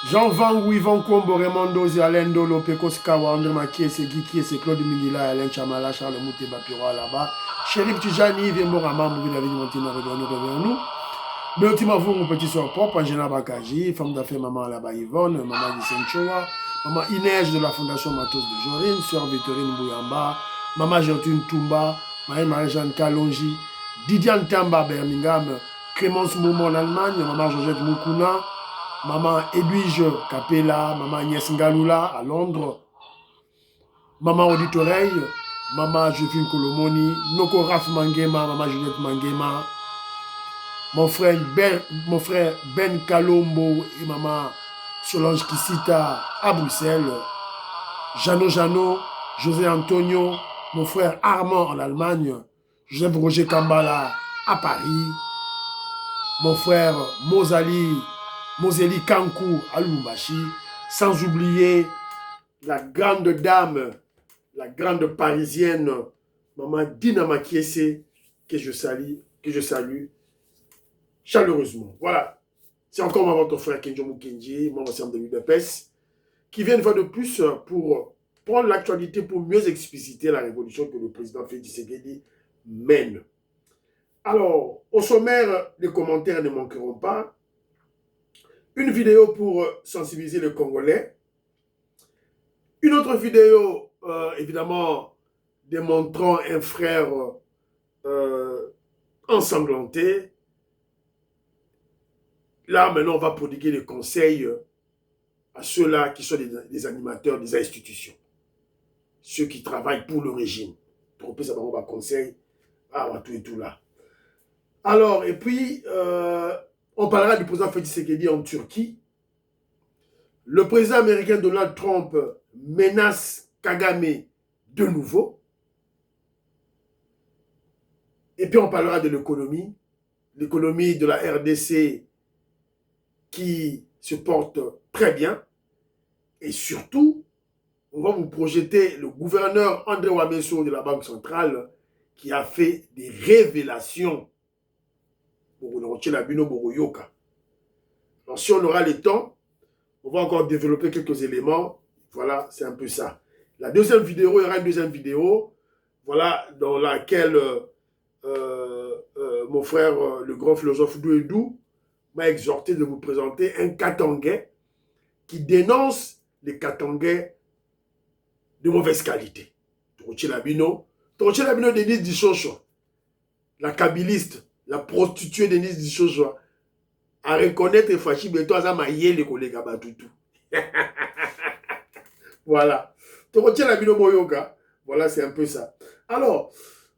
Jean Van Yvan Kombo, Raymond Dozi, Alain Dolo, Pekos Kawa, André Makiese, Guy Kiese, Claude Mingila, Alain Chamala, Charles Mouté, Bapiro là-bas. Chérif Tijani, Yves Morama, Mouvi David Montina, revenons nous. Béotima Vourou, petit soeur propre, Angela Bakaji, femme d'affaires maman là-bas Yvonne, maman du Senchoa, maman Inès de la Fondation Matos de Jorine, sœur Victorine Bouyamba, maman Gertrude Toumba, Marie-Marie-Jeanne Kalonji, Didiane Tamba Birmingham, Clémence Momo en Allemagne, maman Georgette Moukouna, maman Edwige Capella, maman Agnès Ngaloula à Londres, maman Auditoreille, maman Josephine Kolomoni, Noko Raf Mangema, maman Juliette Mangema, mon frère Ben Kalombo et maman Solange Kisita à Bruxelles, Jano, José Antonio, mon frère Armand en Allemagne, Joseph Roger Kambala à Paris, mon frère Moseli Kankou à Lubumbashi, sans oublier la grande dame, la grande parisienne, maman Dina Makiese, que je salue chaleureusement. Voilà. C'est encore votre frère Kenjo Mukenji, membre de l'UDPS, qui vient une fois de plus pour prendre l'actualité pour mieux expliciter la révolution que le président Félix Tshisekedi mène. Alors, au sommaire, les commentaires ne manqueront pas. Une vidéo pour sensibiliser les Congolais. Une autre vidéo, évidemment, démontrant un frère ensanglanté. Là, maintenant, on va prodiguer des conseils à ceux-là qui sont des animateurs des institutions. Ceux qui travaillent pour le régime. Tromper ça, on va conseil à tout et tout là. Alors, et puis, on parlera du président Félix Tshisekedi en Turquie. Le président américain Donald Trump menace Kagame de nouveau. Et puis, on parlera de l'économie de la RDC qui se porte très bien. Et surtout, on va vous projeter le gouverneur André Wameso de la Banque centrale qui a fait des révélations. Alors, si on aura le temps, on va encore développer quelques éléments. Voilà, c'est un peu ça. La deuxième vidéo, il y aura une deuxième vidéo, voilà, dans laquelle mon frère, le grand philosophe Douedou, m'a exhorté de vous présenter un Katangais qui dénonce les Katangais de mauvaise qualité. Torochelabino Denise Dishoshwa, la kabiliste, la prostituée Denise Dishoshwa, à reconnaître Fachi Beto Azamaye les collègues à Batutu. Voilà. Torochelabino Moyoka, voilà, c'est un peu ça. Alors,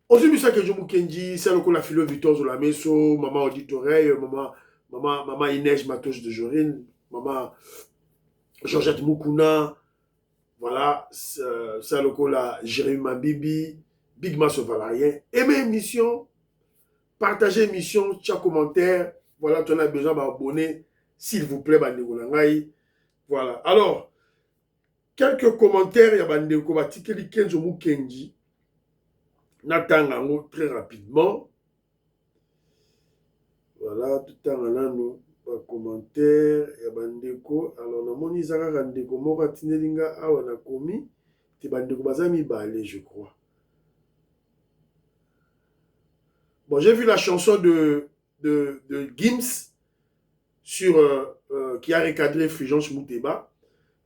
aujourd'hui, ça que je vous Kenji, c'est le coup la philo Victor Zolameso, maman Auditoreille, maman Inès Matos de Jorine, maman Georgette Moukouna, voilà, c'est le coup la Jérémy Mabibi, Big Mass Valarien. Aimez l'émission, partagez l'émission, chaque commentaire, voilà, tu en as besoin d'abonner, s'il vous plaît, Bandégolangaï. Voilà, alors, quelques commentaires, il y a Bandégo Batikeli Kenzo Mukenji, Natangango très rapidement. Voilà, tout le temps, on a nos commentaires, il y a Bandeko. Alors, on a mon Isara Bandeko, Mora Tinelinga, on a commis. C'est Bandeko Bazami Balé, je crois. Bon, j'ai vu la chanson de Gims sur, qui a recadré Fulgence Mouteba.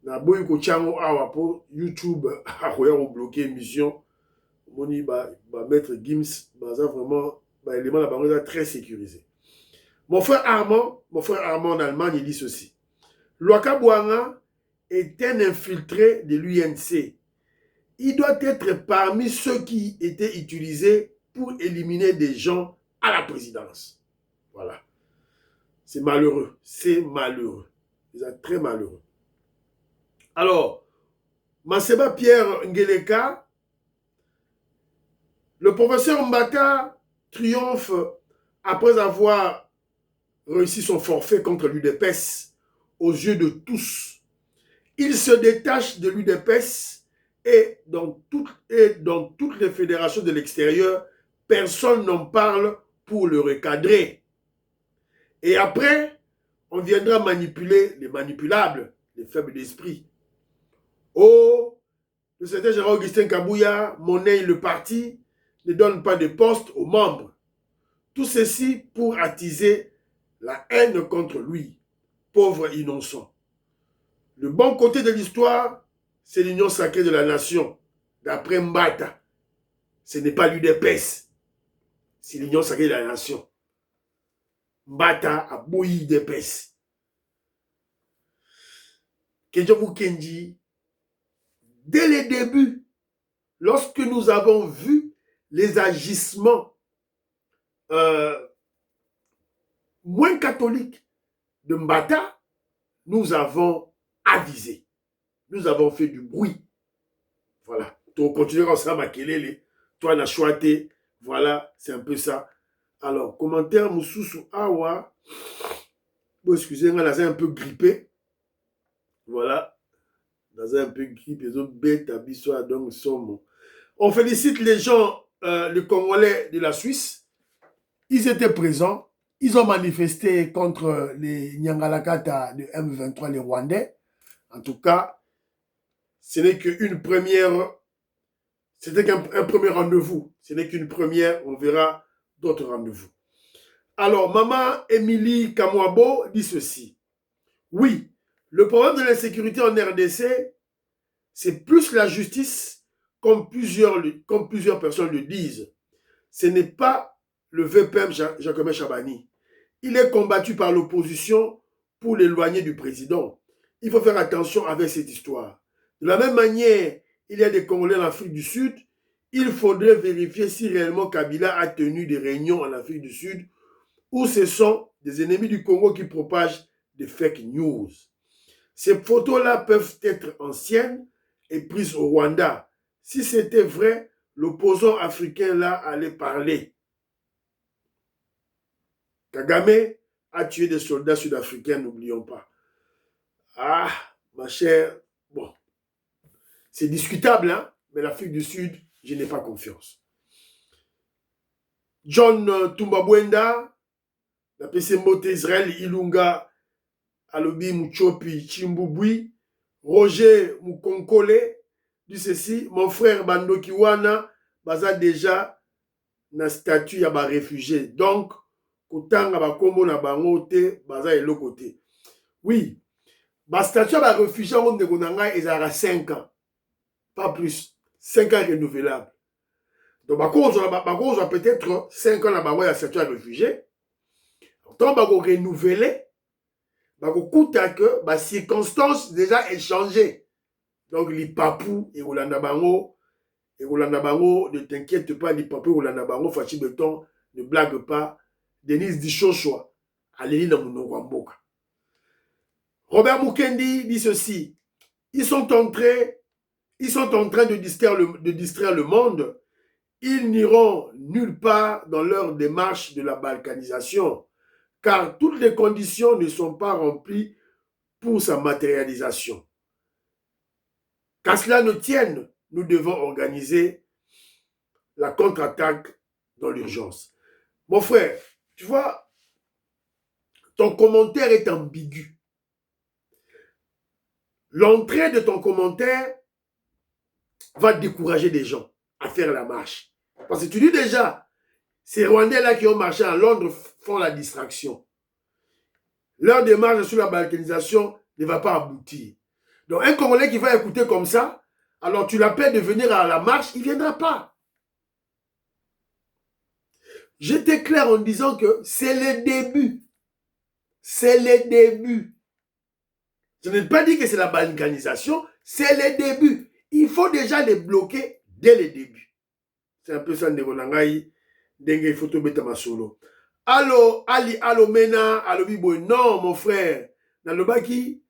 Na boy ko chango awa po YouTube a bloqué émission. Moni ba mettre Gims, baza vraiment ba élément la banque très sécurisé. Mon frère Armand en Allemagne, il dit ceci. Loaka Bouanga est un infiltré de l'UNC. Il doit être parmi ceux qui étaient utilisés pour éliminer des gens à la présidence. Voilà. C'est malheureux. C'est malheureux. Ils sont très malheureux. Alors, Maseba Pierre Ngeleka, le professeur Mbaka triomphe après avoir réussi son forfait contre l'UDPS aux yeux de tous. Il se détache de l'UDPS et dans toutes les fédérations de l'extérieur, personne n'en parle pour le recadrer. Et après, on viendra manipuler les manipulables, les faibles d'esprit. Oh, le secrétaire général Augustin Kabouya monnaie le parti, ne donne pas de poste aux membres. Tout ceci pour attiser la haine contre lui, pauvre innocent. Le bon côté de l'histoire, c'est l'union sacrée de la nation. D'après Mbata, ce n'est pas l'UDPS, c'est l'union sacrée de la nation. Mbata a bouilli d'UDPS. Kedjobu Kenji, dès les débuts, lorsque nous avons vu les agissements moins catholiques de Mbata, nous avons avisé. Nous avons fait du bruit. Voilà. Tu continues comme ça, Makelele. Toi, na choité. Voilà, c'est un peu ça. Alors, commentaire Moussoussou Awa. Bon, excusez-moi, là, c'est un peu grippé. Voilà. Dans un peu grippé. Les autres bêtes, abissois, donc, sont. On félicite les gens, les Congolais de la Suisse. Ils étaient présents. Ils ont manifesté contre les Nyangalakata de M23, les Rwandais. En tout cas, ce n'est qu'une première. C'était qu'un premier rendez-vous. Ce n'est qu'une première. On verra d'autres rendez-vous. Alors, maman Émilie Kamwabo dit ceci. Oui, le problème de l'insécurité en RDC, c'est plus la justice, comme plusieurs personnes le disent. Ce n'est pas le VPM Jacobin Chabani. Il est combattu par l'opposition pour l'éloigner du président. Il faut faire attention avec cette histoire. De la même manière, il y a des Congolais en Afrique du Sud. Il faudrait vérifier si réellement Kabila a tenu des réunions en Afrique du Sud où ce sont des ennemis du Congo qui propagent des fake news. Ces photos-là peuvent être anciennes et prises au Rwanda. Si c'était vrai, l'opposant africain là allait parler. Kagame a tué des soldats sud-africains, n'oublions pas. Ah, ma chère, bon, c'est discutable, hein, mais l'Afrique du Sud, je n'ai pas confiance. John Tumbabwenda, la PC Mbote Israël Ilunga, Alobi Mouchopi Chimbubui, Roger Moukonkole, dit ceci, mon frère Bando Kiwana, baza déjà na statut ya ba réfugié. Donc, kotanga ba kombo na bango te, baza eloko te. Oui, ba statut ya ba réfugié on de konanga ezara 5 ans. Pas plus. 5 ans renouvelables. Donc, bako peut-être 5 ans na bango ya statut ya réfugié. Tant bako renouveler, bako kuta que ba circonstances déjà échangées. Donc, les papous et Rolanda Bango, ne t'inquiète pas, les papous et Rolanda Bango, Fachi Beton, ne blague pas. Denise Dichochoa, allez dans mon Wamboka. Robert Mukendi dit ceci. Ils sont en train de distraire le monde. Ils n'iront nulle part dans leur démarche de la balkanisation, car toutes les conditions ne sont pas remplies pour sa matérialisation. Qu'à cela ne tienne, nous devons organiser la contre-attaque dans l'urgence. Mon frère, tu vois, ton commentaire est ambigu. L'entrée de ton commentaire va décourager des gens à faire la marche. Parce que tu dis déjà, ces Rwandais-là qui ont marché à Londres font la distraction. Leur démarche sur la balkanisation ne va pas aboutir. Donc un Congolais qui va écouter comme ça, alors tu l'appelles de venir à la marche, il ne viendra pas. J'étais clair en disant que c'est le début. C'est le début. Je n'ai pas dit que c'est la balkanisation, c'est le début. Il faut déjà les bloquer dès le début. C'est un peu ça, Ndebonangaï, Dengue Photo Betama Solo. Allo, Ali, allo, Mena, allo, Bibo. Non, mon frère. Nalobaki,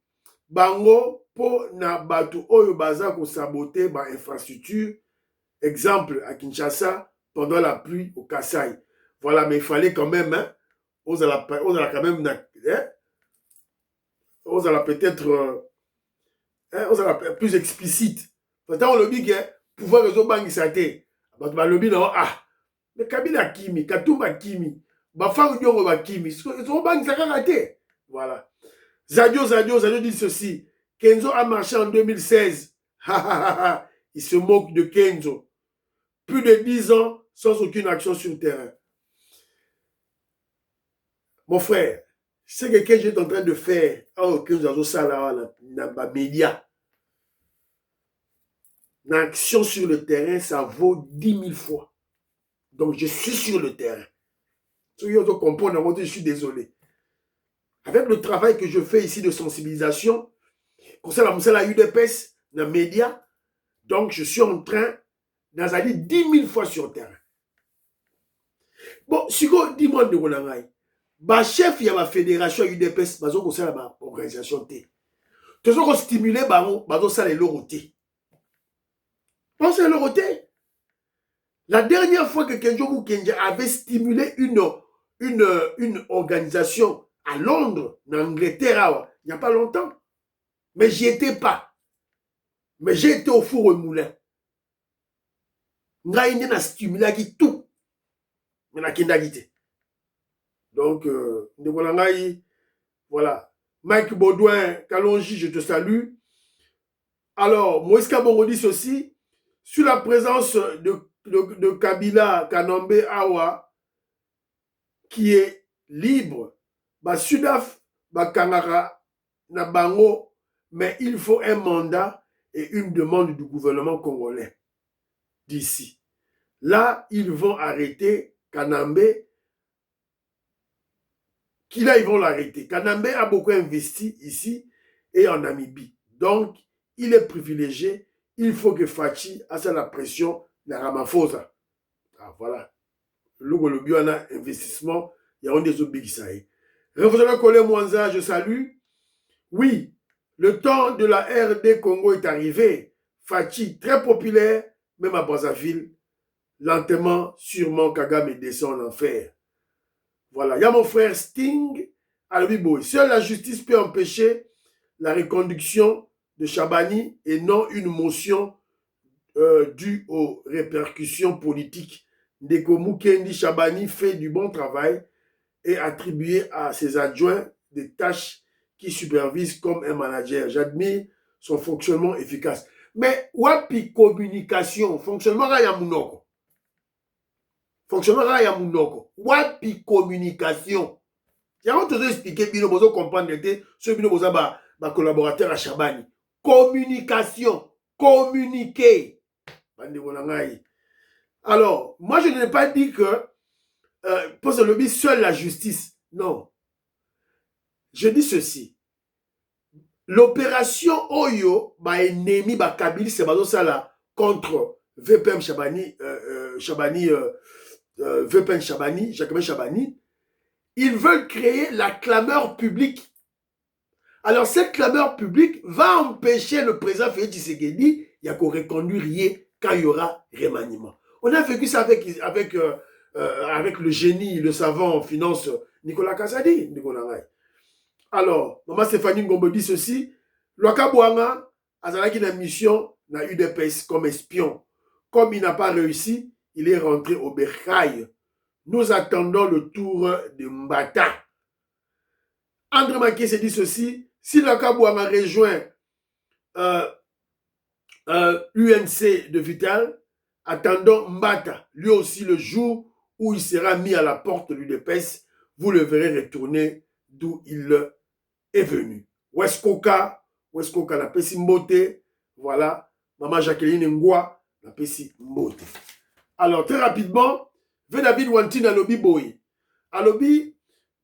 Bango, po na batu oyo baza ko saboter ba infrastructure. Exemple, à Kinshasa, pendant la pluie au Kasaï. Voilà, mais il fallait quand même, hein, on a quand même, hein, on a peut-être, hein, on a plus explicite. Pourtant, on le dit que pouvoir réseau bangi saté. Bah, le dit non, ah, mais Kabila Kimi, Katumba Kimi, Bafang Diongo Kimi, ils ont bangi saté. Voilà. Zadio dit ceci. Kenzo a marché en 2016. Il se moque de Kenzo. Plus de 10 ans sans aucune action sur le terrain. Mon frère, c'est ce que Kenzo est en train de faire. Kenzo ça là, dans les médias. L'action sur le terrain, ça vaut 10 000 fois. Donc, je suis sur le terrain. Ceux qui comprennent, je suis désolé. Avec le travail que je fais ici de sensibilisation, concernant la UDPS, dans les médias, donc je suis en train d'aller 10 000 fois sur le terrain. Bon, si vous dis-moi de Ronangaï, le chef de la fédération UDPS, il y a une organisation. Tu as stimulé ça les lorotés. Pensez à loroté. La dernière fois que Kenjo Kenja avait stimulé une organisation à Londres, en Angleterre, il n'y a pas longtemps. Mais j'y étais pas. Mais j'ai été au four au moulin. Ngaï n'a stimulé tout. Mais n'a kendagité. Donc, voilà. Mike Baudouin, Kalonji, je te salue. Alors, Moïse Kabongo dit ceci. Sur la présence de Kabila Kanombe Awa, qui est libre, Sudaf, Kangara, Nabango, mais il faut un mandat et une demande du gouvernement congolais d'ici. Là, ils vont arrêter Kanambe. Là, ils vont l'arrêter. Kanambe a beaucoup investi ici et en Namibie. Donc, il est privilégié. Il faut que Fachi a la pression de Ramaphosa. Ah, voilà. Le Biona investissement, il y a des obéissailles. Révolutionnaire Colé Mwanza, je salue. Oui, le temps de la RD Congo est arrivé. Fachi, très populaire, même à Brazzaville. Lentement, sûrement, Kagame descend en enfer. Voilà. Il y a mon frère Sting à l'Obiboy. Seule la justice peut empêcher la reconduction de Chabani et non une motion due aux répercussions politiques. Ndeko Mukendi Chabani fait du bon travail et attribué à ses adjoints des tâches qui supervisent comme un manager. J'admire son fonctionnement efficace. Mais wapi communication, fonctionnement ya munoko. Fonctionnement ya munoko. Wapi communication. Yango te expliquer bino bozo comprendre ce bino boza ba collaborateur à Chabani. Communication, communiquer. Alors, moi je n'ai pas dit que pour ce lobby seule la justice. Non. Je dis ceci. L'opération Oyo, ennemi, Kabili, c'est ça là contre VPM Chabani, VPN Chabani, Jacquemin Chabani, ils veulent créer la clameur publique. Alors, cette clameur publique va empêcher le président Félix Tshisekedi, il y a qu'on reconduire quand il y aura remaniement. On a vécu ça avec le génie, le savant en finance, Nicolas Kazadi, Alors, maman Stéphanie Ngombo dit ceci, Loaka Bouanga a une mission dans UDPS comme espion. Comme il n'a pas réussi, il est rentré au Bercail. Nous attendons le tour de Mbata. André Maké se dit ceci, si Loaka Bouanga rejoint UNC de Vital, attendons Mbata, lui aussi le jour où il sera mis à la porte de l'UDPS, vous le verrez retourner d'où il est venu. Weskoka, la Pessi Mbote, voilà, Maman Jacqueline Ngoua, la Pessi Mbote. Alors, très rapidement, David Wantin à Lobby Boy. À Lobby,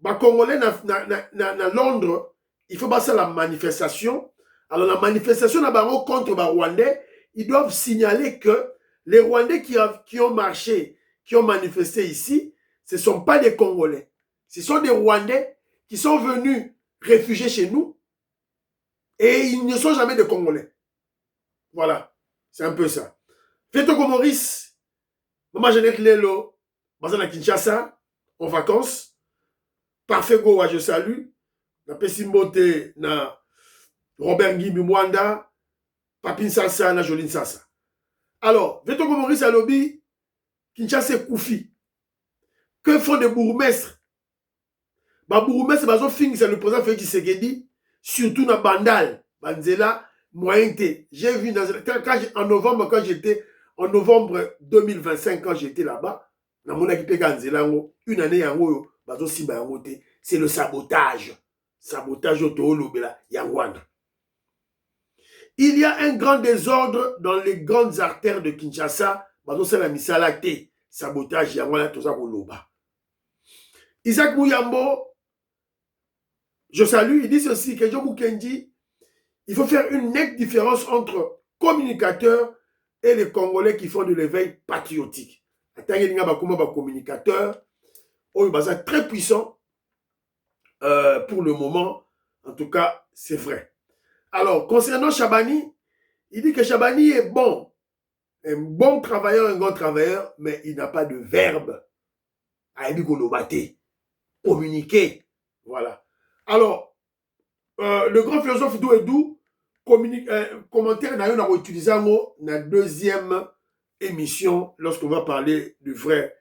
Congolais na Londres, il faut passer la manifestation. Alors, la manifestation contre les Rwandais, ils doivent signaler que les Rwandais qui ont marché, qui ont manifesté ici, ce ne sont pas des Congolais. Ce sont des Rwandais qui sont venus réfugiés chez nous et ils ne sont jamais des Congolais. Voilà, c'est un peu ça. Fetoko Maurice, Maman Jeannette Lelo, Bazana Kinshasa, en vacances. Parfait Goa, je salue. Na Pessimbote, na Robert Ngimbi Mwanda, Papin Sassa, na Joline Sassa. Alors, Fetoko Maurice à Lobby, Kinshasa Koufi. Que font des bourgmestres? Babourumès, bazo fing, c'est le président Félix Tshisekedi, surtout dans Bandal, Banzela, moyen T. J'ai vu en novembre, en novembre 2025, quand j'étais là-bas, dans mon équipe une année, bazo simba yango te. C'est le sabotage. Sabotage autoolobela, yangwana. Il y a un grand désordre dans les grandes artères de Kinshasa, bazo c'est la misala te. Sabotage, yangwana, tout ça, koloba. Isaac Mouyambo, je salue, il dit ceci, que Joe Mukendi, il faut faire une nette différence entre communicateurs et les Congolais qui font de l'éveil patriotique. Attends, il y a des communicateurs, très puissants pour le moment. En tout cas, c'est vrai. Alors, concernant Chabani, il dit que Chabani est bon. Un bon travailleur, un grand travailleur, mais il n'a pas de verbe. Communiquer. Voilà. Alors, le grand philosophe Douedou, commentaire n'a utilisé dans la deuxième émission lorsqu'on va parler du vrai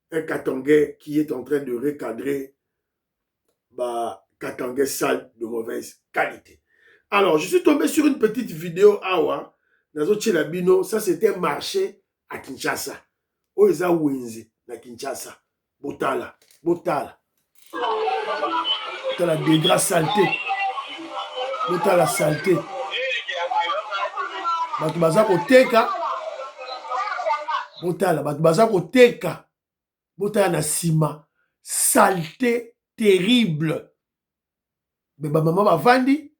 Katangais qui est en train de recadrer Katangais sale de mauvaise qualité. Alors, je suis tombé sur une petite vidéo Awa, dans Tchelabino, ça c'était un marché à Kinshasa. Oeza Wenze, na Kinshasa. Botala. La dégâts saleté. La saleté. Baza koteka. Baza koteka. Botala na sima. Saleté terrible. Mais maman bavandi.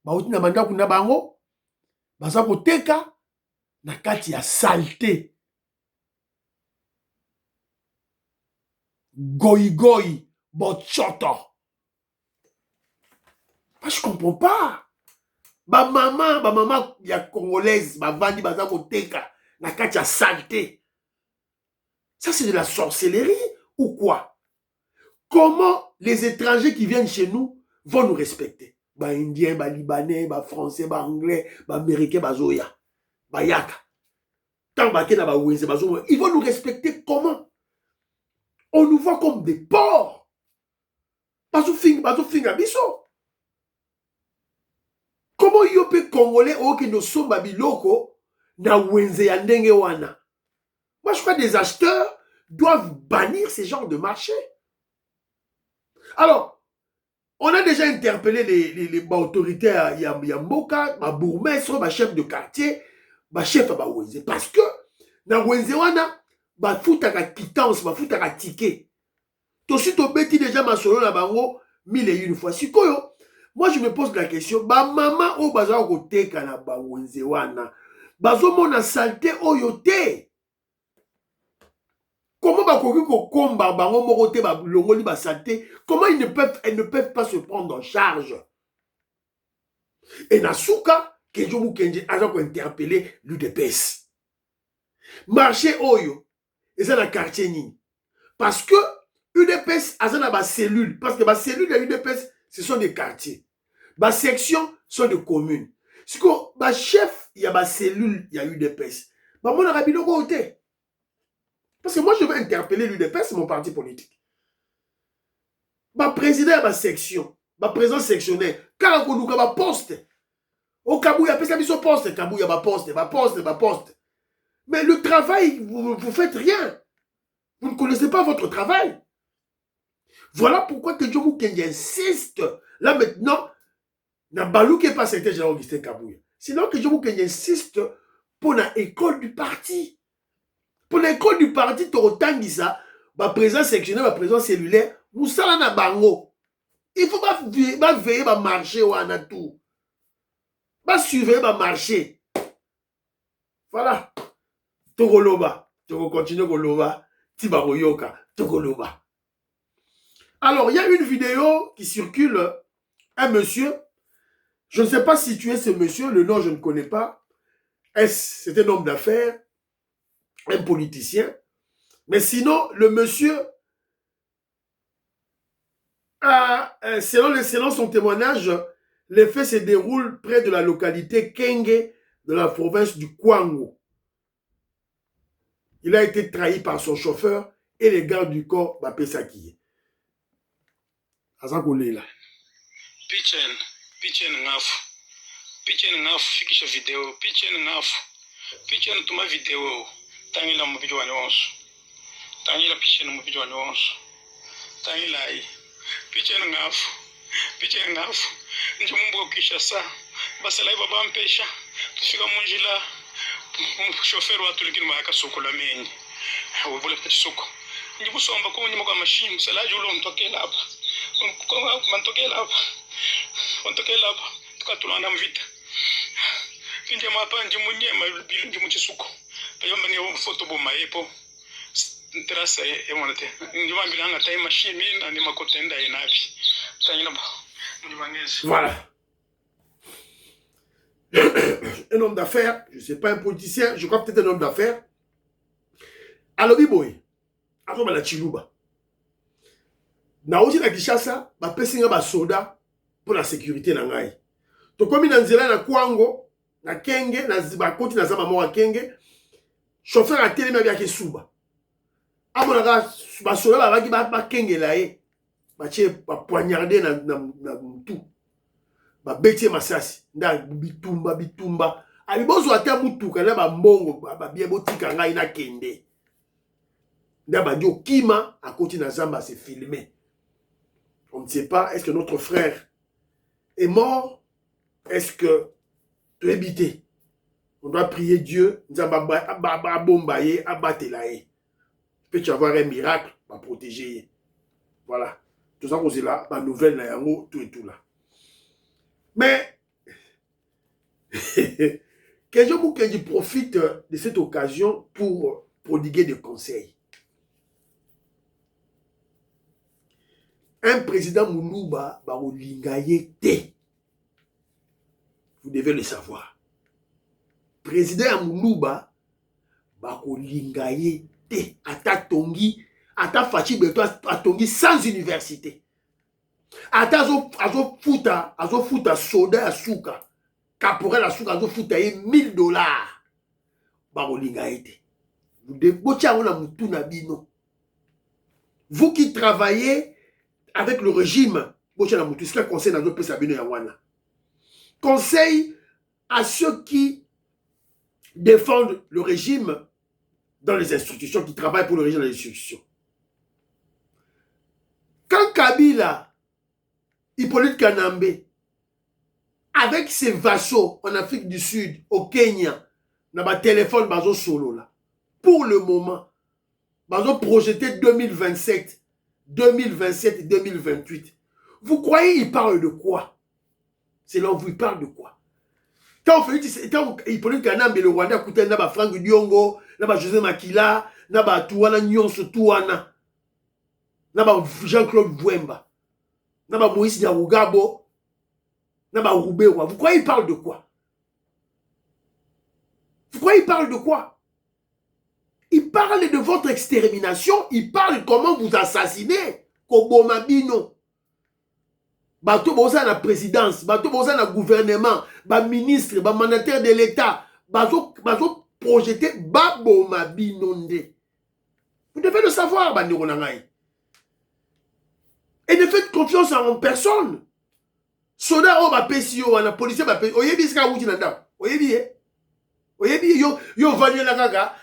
Bauti na manda kuna bango. Baza koteka. Na kati ya saleté. Goï. Bochoto. Je comprends pas. Maman ya congolaise, vandi baza koteka na kati ya saleté. Ça c'est de la sorcellerie ou quoi? Comment les étrangers qui viennent chez nous vont nous respecter? Indiens, Libanais, Français, Anglais, Américains, Zoya, Yaka. Tant ils vont nous respecter comment? On nous voit comme des porcs. Comment yo pe congolais oke no somba biloko na wenze ya ndenge wana? Moi je crois que les acheteurs doivent bannir ces genres de marchés. Alors, on a déjà interpellé les autorités à Yamboka, ma bourgmestre, ma chef de quartier, ma chef à wenze. Parce que na wenze wana, ba futaka quittance, ba futaka ticket. Tosi to beti déjà ma solo na bango 1001 fois. Sikoyo, moi, je me pose la question, maman ou baza kote kana ba wenze wana, bazo mona saleté oyote. Comment bakoki kokomba bango moko te ba longoli ba saleté? Comment elles ne peuvent pas se prendre en charge? Et nasuka que je vous kenji aza ko interpeller l'UDPS. Marché oyo, et ça dans quartier nini? Parce que UDPS aza na ba cellule, parce que ba cellule de UDPS ce sont des quartiers. Les sections sont des communes. Si le chef, il y a ma cellule, il y a UDPS. Moi, je vais côté. Parce que moi, je vais interpeller l'UDPS, c'est mon parti politique. Le président de ma section, le président sectionnaire, quand on a un poste, au Kabou, il y a un poste, Kabou, il y a un poste. Mais le travail, vous ne faites rien. Vous ne connaissez pas votre travail. Voilà pourquoi que Djomu Kendi insiste. Là maintenant, na balouke pas secrétaire général Augustin Kabouya. Sinon que Djomu Kendi insiste pour l'école du parti. Pour l'école du parti, tu as ça, ma présence sectionnelle, ma présence cellulaire, nous sommes na bango. Il faut pas veiller à marcher ou à tout. Pas surveiller à marcher. Voilà. Togoloba. Tu vas continuer Goloba. Tibaroyoka. Togoloba. Alors, il y a une vidéo qui circule. Un monsieur, je ne sais pas si tu es ce monsieur, le nom je ne connais pas. C'est un homme d'affaires, un politicien. Mais sinon, le monsieur, selon son témoignage, les faits se déroulent près de la localité Kenge, de la province du Kwango. Il a été trahi par son chauffeur et les gardes du corps Bapé Sakiye. aza kolela pichen ngafu fikisha video pichen ngafu pichen tuma video tangila mu video wani wonso tangila pichen mu video wani wonso tangila ai pichen ngafu nje mumbo kisha sa basala baba mpesha tufika munjila chauffeur wa tulikini maaka soko la menyi wobule pete soko nje busomba ko nyuma kwa machine sala julo ntokela hapa mantokela hapa tukatulana mvita kinje mapa nje munyema bilu nje muchisuko payamba ni foto boma epo interasa e monate nje mambilanga tay machine na ni makotenda enabi tanyina ba mjibangezi. Voilà. Un homme d'affaires, je ne sais pas un politicien, je crois peut-être un homme d'affaires. Alobi boy, azoba na Chiluba. Na aussi na Kishasa, ba pesinga ba soda pour la sécurité na ngai. To komi na nzela na Kwango, na Kenge, na bakoti na zama mo Kenge, chauffeur a télé na ke suba. Amona ka ba soda ba baki ba Kenge la ye. Ba tie ba poignarder na tout. Ba betie masasi nda bitumba ali bozo ata mutuka na ba mbongo ba bie botika ngai na kende nda ba dio kima à côté na zamba se filmer. On ne sait pas, est-ce que notre frère est mort, est-ce que tu es bité. On doit prier Dieu nzamba ba bomba ye abatela ye. Peut-tu avoir un miracle va protéger. Voilà, tout ça c'est là ba nouvelle na yango tout et tout là. Mais, que je profite de cette occasion pour prodiguer des conseils. Un président Moulouba, vous devez le savoir. Président Moulouba, ata tongi, ata fachi beto atongi sans université. Ata azo futa soda ya suka caporal ya suka azo futa ye $1000 bakolinga ete vous qui travaillez avec le régime conseil à ceux qui défendent le régime dans les institutions, qui travaillent pour le régime dans les institutions. Quand Kabila, Hippolyte Kanambe, avec ses vassaux en Afrique du Sud, au Kenya, dans le téléphone bazo solo là, pour le moment, bazo projeté 2027, 2027 et 2028. Vous croyez il parle de quoi? Selon vous, il parle de quoi? Quand Hippolyte Kanambe, le Rwanda, écoutez, n'a pas Franck Diongo, n'a pas José Makila, n'a pas Touana Nyonso Touana, n'a pas Jean-Claude Bouemba, Naba Moïse Nyarugabo, Naba Roubewa. Vous croyez il parle de quoi? Vous croyez il parle de quoi? Il parle de votre extermination, il parle de comment vous assassinez Kobomabino. Bato boza na présidence, bato boza na gouvernement, ba ministre, ba mandataire de l'État, bazo projeté Babomabinonde. Vous devez le savoir, Bandiro Nangai. Et ne faites confiance en personne. Soda o ba pesio wana policier ba pesio. Oyebi ska wuti nanda. Oyebi Oyebi yo vanyo la kaka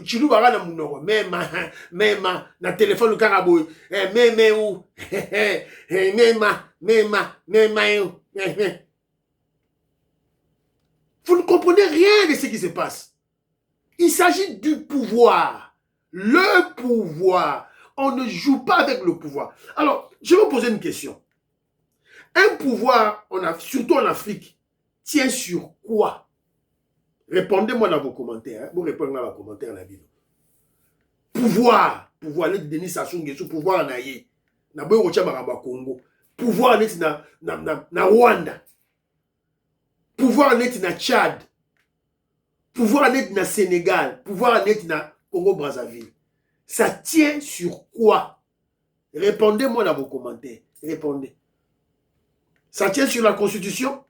chilu ba na munoko mema na téléphone kaka boy meme ou mema yo. Vous ne comprenez rien de ce qui se passe. Il s'agit du pouvoir. Le pouvoir. On ne joue pas avec le pouvoir. Alors, je vais vous poser une question. Un pouvoir, surtout en Afrique, tient sur quoi? Répondez-moi dans vos commentaires. Vous répondez dans vos commentaires la vidéo. Pouvoir. Pouvoir, les Denis Sassou Nguesso, pouvoir na ye. Na boy rocha maramba Congo. Pouvoir net na Rwanda. Pouvoir net na Tchad. Pouvoir net na Sénégal. Pouvoir net na Congo-Brazzaville. Ça tient sur quoi? Répondez-moi dans vos commentaires. Répondez. Ça tient sur la Constitution?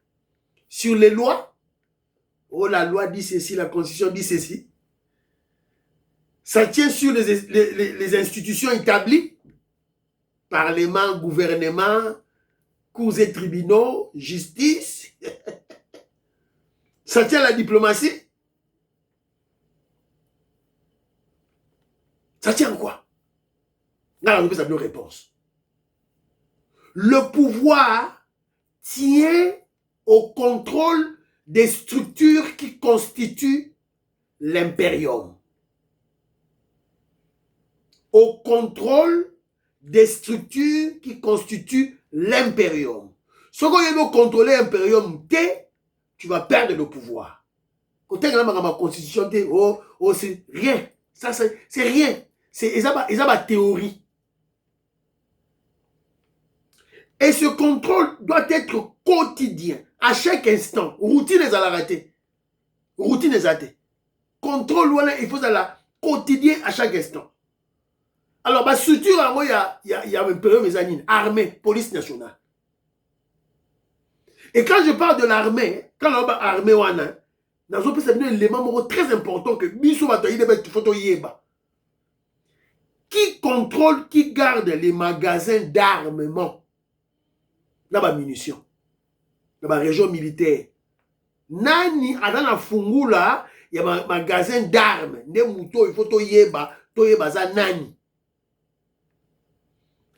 Sur les lois? Oh, la loi dit ceci, la Constitution dit ceci. Ça tient sur les institutions établies? parlement, gouvernement, cours et tribunaux, justice. Ça tient la diplomatie? Ça tient quoi? Là, on peut savoir une réponse. Le pouvoir tient au contrôle des structures qui constituent l'impérium. Au contrôle des structures qui constituent l'impérium. Ce qu'on veut contrôler l'impérium, tu vas perdre le pouvoir. Quand tu as ma constitution, c'est rien. Ça, c'est rien. C'est ma théorie. Et ce contrôle doit être quotidien, à chaque instant. Routine est à la rater. Routine est à rater. Contrôle, il faut la quotidien à chaque instant. Alors, ma structure, il y a un période mes années, armée, police nationale. Et quand je parle de l'armée, quand on parle armée, c'est un élément très important que qui contrôle, qui garde les magasins d'armement dans la munition, dans la région militaire. Nani, à la fungula, il y a un magasin d'armes. Ne mouto, il faut to yeba za nani.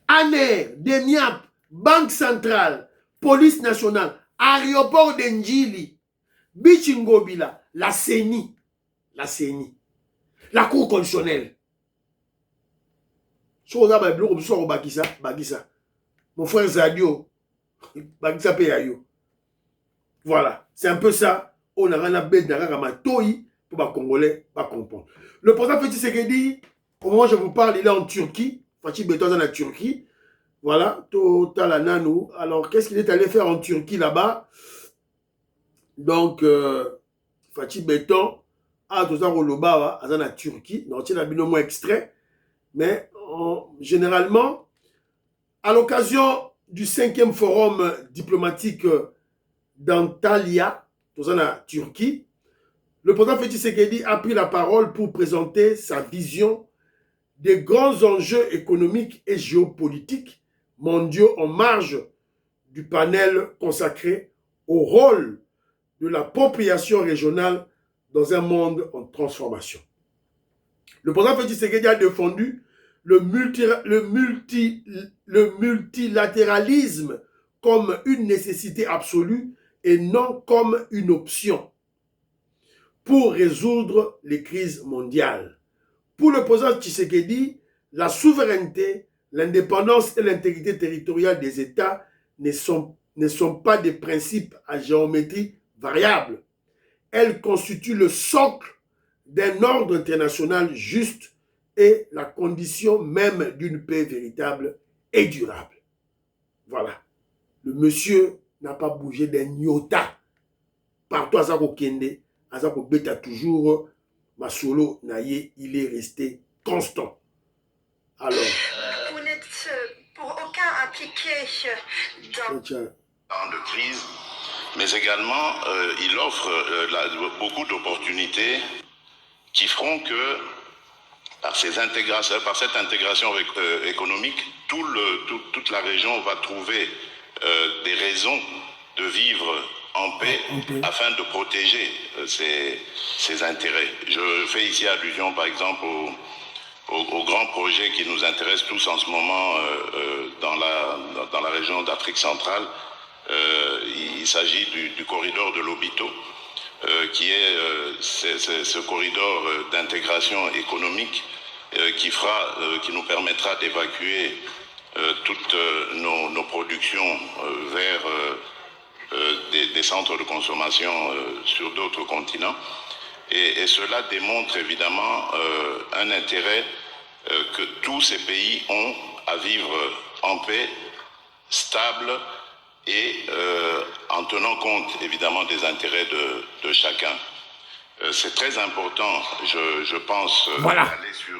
ANER, DEMIAP, Banque centrale, Police nationale, aéroport d'Enjili, Bichingobila, la CENI, la Cour constitutionnelle. Mon frère Zadio, Bagisa Peyayo. Voilà, c'est un peu ça. On a un bête pour les Congolais pas comprendre. Le président Félix Tshisekedi, au moment où je vous parle, il est en Turquie. Fatih Beton dans la Turquie. Voilà, total à Nanou. Alors, qu'est-ce qu'il est allé faire en Turquie là-bas? Donc, Fatih Beton, tout ça, Roloba, dans la Turquie. Donc, il y a un moins extrait. Mais généralement, à l'occasion du 5e forum diplomatique d'Antalya, dans la Turquie, le président Félix Tshisekedi a pris la parole pour présenter sa vision des grands enjeux économiques et géopolitiques mondiaux en marge du panel consacré au rôle de l'appropriation régionale dans un monde en transformation. Le président Félix Tshisekedi a défendu le multilatéralisme comme une nécessité absolue et non comme une option pour résoudre les crises mondiales. Pour le président Tshisekedi, la souveraineté, l'indépendance et l'intégrité territoriale des États ne sont pas des principes à géométrie variable. Elles constituent le socle d'un ordre international juste et la condition même d'une paix véritable et durable. Voilà. Le monsieur n'a pas bougé d'un iota. Partout à Zako Kende, à Zako Beta toujours, Masolo Naye, il est resté constant. Alors. Vous n'êtes pour aucun impliqué dans de crise, mais également il offre beaucoup d'opportunités qui feront que par cette intégration économique, toute la région va trouver des raisons de vivre en paix afin de protéger ses intérêts. Je fais ici allusion par exemple aux grands projets qui nous intéressent tous en ce moment dans la région d'Afrique centrale. Il s'agit du corridor de Lobito, qui est ce corridor d'intégration économique qui nous permettra d'évacuer toutes nos productions vers des centres de consommation sur d'autres continents. Et cela démontre évidemment un intérêt que tous ces pays ont à vivre en paix, stable et en tenant compte évidemment des intérêts de chacun. C'est très important, je pense, voilà. d'aller sur...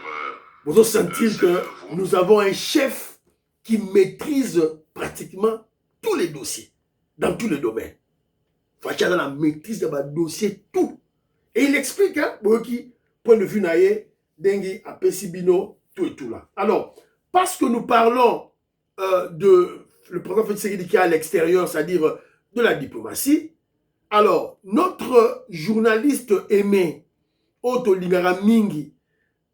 Vous allez sentir que nous avons un chef qui maîtrise pratiquement tous les dossiers, dans tous les domaines. Fatia dans la maîtrise de dossier, tout. Et il explique, hein, point de vue naïe, dengue, apesibino, tout et tout là. Alors, parce que nous parlons le président Félix Tshisekedi qui est à l'extérieur, c'est-à-dire de la diplomatie. Alors, notre journaliste aimé, Otto Lingara Mingi,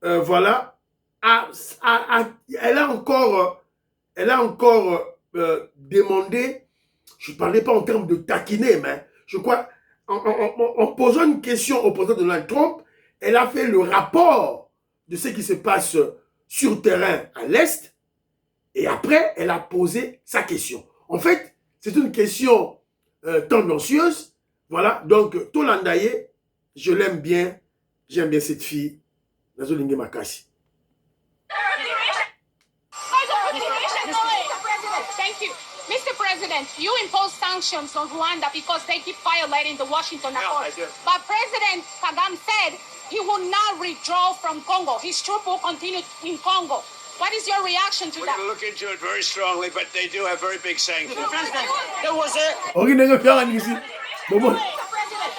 voilà, elle a encore demandé, je ne parlais pas en termes de taquiner, mais je crois, en posant une question au président Donald Trump, elle a fait le rapport de ce qui se passe sur terrain à l'Est, et après, elle a posé sa question. En fait, c'est une question tendancieuse, voilà, donc Tolandaye, je l'aime bien, j'aime bien cette fille, Nazolingue Makasi. Thank you. Mr. President, you imposed sanctions on Rwanda because they keep violating the Washington Accord. But President Kagame said he will not withdraw from Congo. His troops will continue in Congo. What is your reaction to that? We're going to look into it very strongly, but they do have very big sanctions. There was a...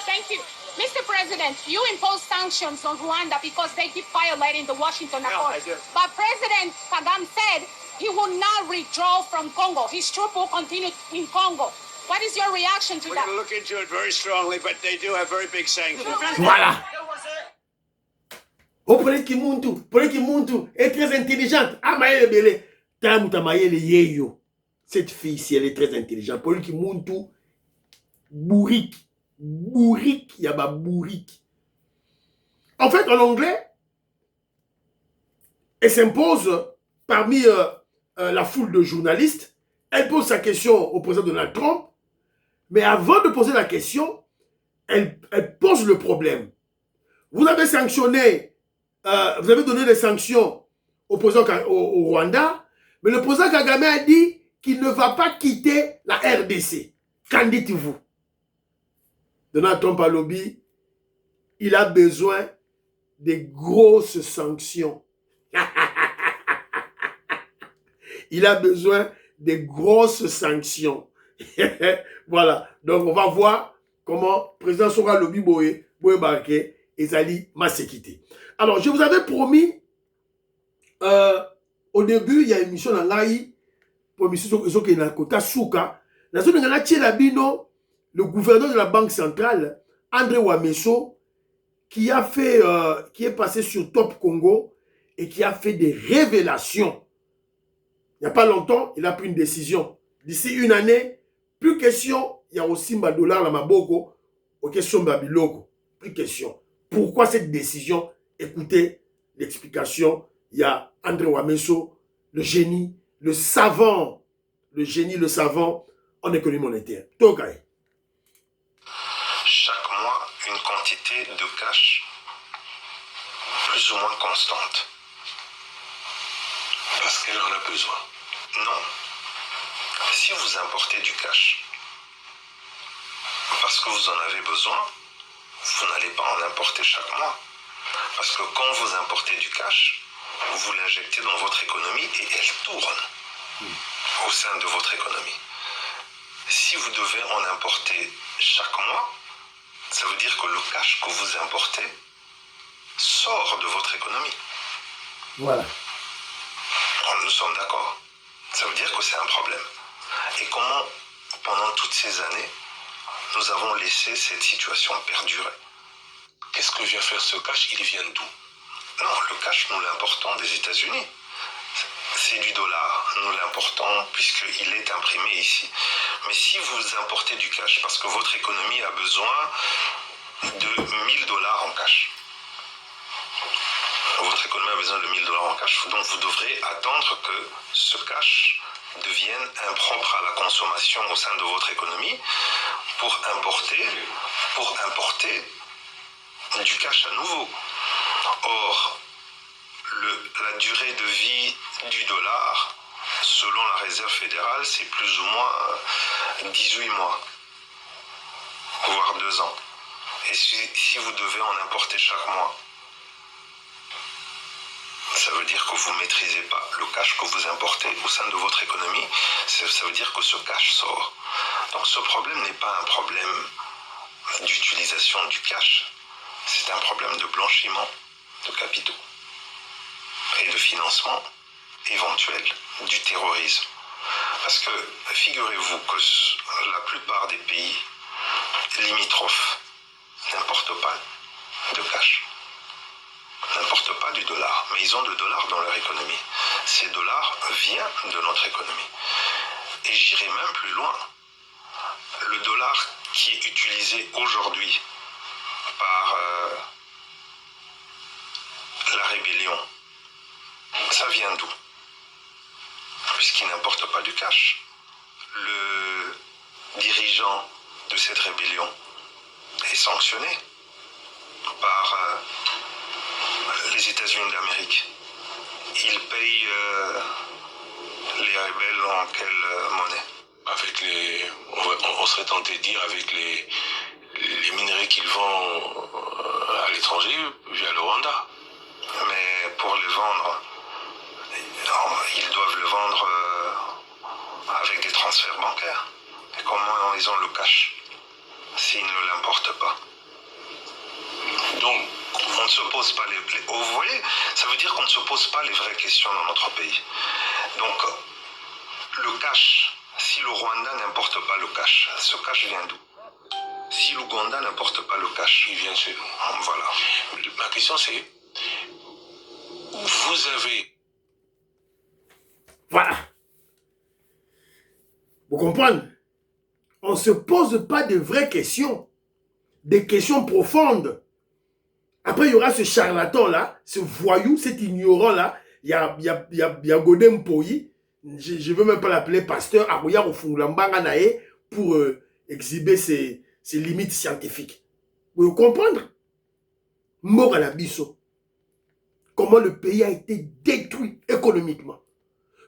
Thank you. Mr. President, you imposed sanctions on Rwanda because they keep violating the Washington Accord. But President Kagame said he will not withdraw from Congo. His troops will continue in Congo. What is your reaction to that? We're going to look into it very strongly, but they do have very big sanctions. Voilà. Oh, Poleki Muntu est très intelligente. Ah, Maëlle Belé. Tamuta Maëlle Yeyo. Cette fille-ci, elle est très intelligente. Poleki Muntu, bourrique. Bourrique, yaba bourrique. En fait, en anglais, elle s'impose parmi la foule de journalistes. Elle pose sa question au président Donald Trump. Mais avant de poser la question, elle pose le problème. Vous avez sanctionné, vous avez donné des sanctions au président au Rwanda, mais le président Kagame a dit qu'il ne va pas quitter la RDC. Qu'en dites-vous? Donald Trump à lobby, il a besoin de grosses sanctions. Il a besoin de grosses sanctions. Voilà. Donc, on va voir comment le président Sora Lobby Boye Barké et Zali Masekite. Alors, je vous avais promis, au début, il y a une émission dans l'AI, pour l'émission qui est Kota Souka. Dans zone de Labino, le gouverneur de la Banque centrale, André Wameso, qui est passé sur Top Congo et qui a fait des révélations. Il n'y a pas longtemps, il a pris une décision. D'ici une année, plus question, il y a aussi $, la Maboko, aux questions Babiloko. Plus question. Pourquoi cette décision? Écoutez l'explication. Il y a André Wameso, le génie, le savant, le génie, le savant en économie monétaire. Togaï. Chaque mois, une quantité de cash plus ou moins constante. Parce qu'elle en a besoin. Non. Si vous importez du cash, parce que vous en avez besoin, vous n'allez pas en importer chaque mois. Parce que quand vous importez du cash, vous l'injectez dans votre économie et elle tourne au sein de votre économie. Si vous devez en importer chaque mois, ça veut dire que le cash que vous importez sort de votre économie. Voilà. Nous sommes d'accord. Ça veut dire que c'est un problème. Et comment, pendant toutes ces années, nous avons laissé cette situation perdurer? Qu'est-ce que vient faire ce cash? Il vient d'où? Non, le cash, nous l'importons des États-Unis. C'est du dollar. Nous l'importons puisqu'il est imprimé ici. Mais si vous importez du cash parce que votre économie a besoin de $1000 en cash, votre économie a besoin de $1000 en cash, donc vous devrez attendre que ce cash devienne impropre à la consommation au sein de votre économie pour importer du cash à nouveau. Or, la durée de vie du dollar, selon la Réserve fédérale, c'est plus ou moins 18 mois, voire 2 ans. Et si vous devez en importer chaque mois, ça veut dire que vous ne maîtrisez pas le cash que vous importez au sein de votre économie. Ça veut dire que ce cash sort. Donc ce problème n'est pas un problème d'utilisation du cash. C'est un problème de blanchiment de capitaux et de financement éventuel du terrorisme. Parce que figurez-vous que la plupart des pays limitrophes n'importent pas de cash, n'importent pas du dollar, mais ils ont le dollar dans leur économie. Ces dollars viennent de notre économie. Et j'irai même plus loin. Le dollar qui est utilisé aujourd'hui par la rébellion, ça vient d'où? Puisqu'il n'importe pas du cash. Le dirigeant de cette rébellion est sanctionné par les États-Unis d'Amérique. Il paye les rebelles en quelle monnaie? Avec les, on serait tenté de dire avec les minerais qu'ils vendent à l'étranger via le Rwanda. Mais pour les vendre, ils doivent le vendre avec des transferts bancaires. Et comment ils ont le cash s'ils ne l'importent pas? Donc, on ne se pose pas vous voyez, ça veut dire qu'on ne se pose pas les vraies questions dans notre pays. Donc, le cash, si le Rwanda n'importe pas le cash, ce cash vient d'où? Si l'Ouganda n'importe pas le cash, Il vient chez nous. voilà. Ma question c'est, vous avez... Voilà. Vous comprenez? On ne se pose pas de vraies questions. Des questions profondes. Après, il y aura ce charlatan-là, ce voyou, cet ignorant-là. Il y a Godem Poyi. Je ne veux même pas l'appeler pasteur. Arouya Ofungulambanga pour exhiber ses limites scientifiques. Vous comprenez? Mort à la bisso. Comment le pays a été détruit économiquement.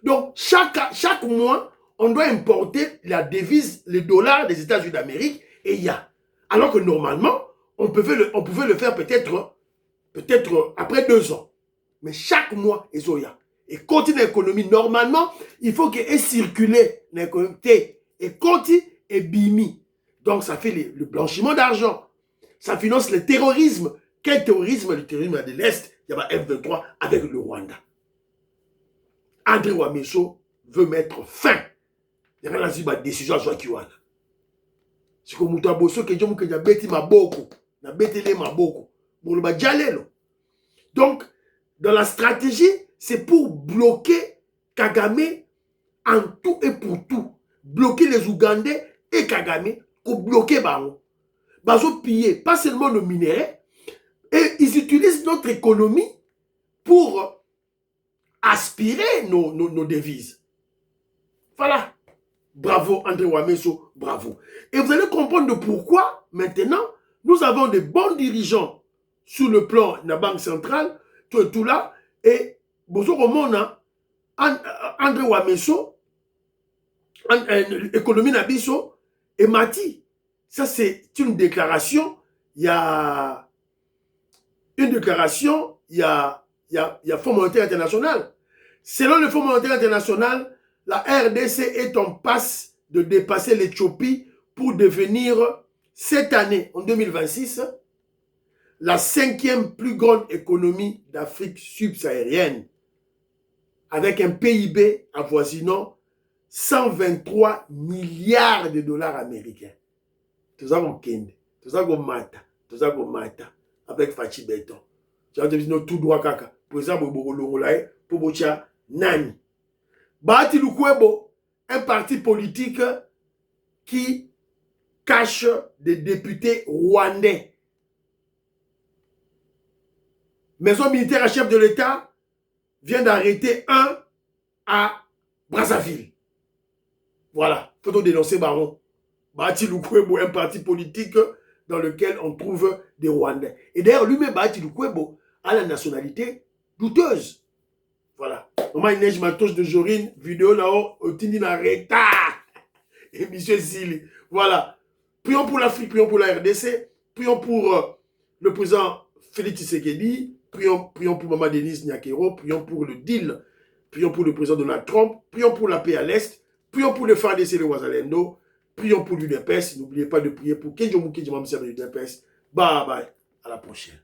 Donc, chaque mois, on doit importer la devise, les dollars des États-Unis d'Amérique, et il y a. Alors que normalement, on pouvait le faire peut-être après 2 ans. Mais chaque mois, ils ont ya. Et continue l'économie. Normalement, il faut qu'elle circule l'économie. Et continue et bimi. Donc, ça fait le blanchiment d'argent. Ça finance le terrorisme. Quel terrorisme? Le terrorisme de l'Est. Il y a F-23 avec le Rwanda. André Ouamesso veut mettre fin. Il y a une décision à Joaquiwana. C'est comme Mouta Bosso qui dit que beti maboko. Na betele maboko. Donc, dans la stratégie, c'est pour bloquer Kagame en tout et pour tout. Bloquer les Ougandais et Kagame pour bloquer Bango. Bazo piller, pas seulement nos minéraux, et ils utilisent notre économie pour aspirer nos devises. Voilà. Bravo, André Ouamesso, bravo. Et vous allez comprendre pourquoi, maintenant, nous avons des bons dirigeants sur le plan de la Banque centrale, tout là, et Bozo Romona, André Ouamesso, économie Nabiso, et Mati. Ça, c'est une déclaration. Il y a une déclaration, il y a Fonds monétaire international. Selon le Fonds monétaire international, la RDC est en passe de dépasser l'Éthiopie pour devenir, cette année, en 2026, la 5e plus grande économie d'Afrique subsaharienne, avec un PIB avoisinant 123 milliards de dollars américains. Tout ça comme Kende, tout ça comme Mata, avec Fachi Beton. Tu vas te dire tout droit kaka. Pour ça, pour Bocha Nani. Bahati Lukwebo, un parti politique qui cache des députés rwandais. Maison militaire à chef de l'État vient d'arrêter un à Brazzaville. Voilà, faut dénoncer Baron. Bahati Lukwebo, un parti politique dans lequel on trouve des Rwandais. Et d'ailleurs, lui-même, Bahati Lukwebo, a la nationalité douteuse. Voilà. Comment il neige ma touche de Jorine, vidéo là-haut, au Tindi Nareta. Et monsieur Zili. Voilà. Prions pour l'Afrique, prions pour la RDC, prions pour le président Félix Tshisekedi, prions pour Maman Denise Nyakero, prions pour le deal, prions pour le président Donald Trump, prions pour la paix à l'Est, prions pour le FARDC et le Ouazalendo, prions pour l'UDPS. N'oubliez pas de prier pour Kenjo Mouki, je m'aime de l'UDPS. Bye bye. À la prochaine.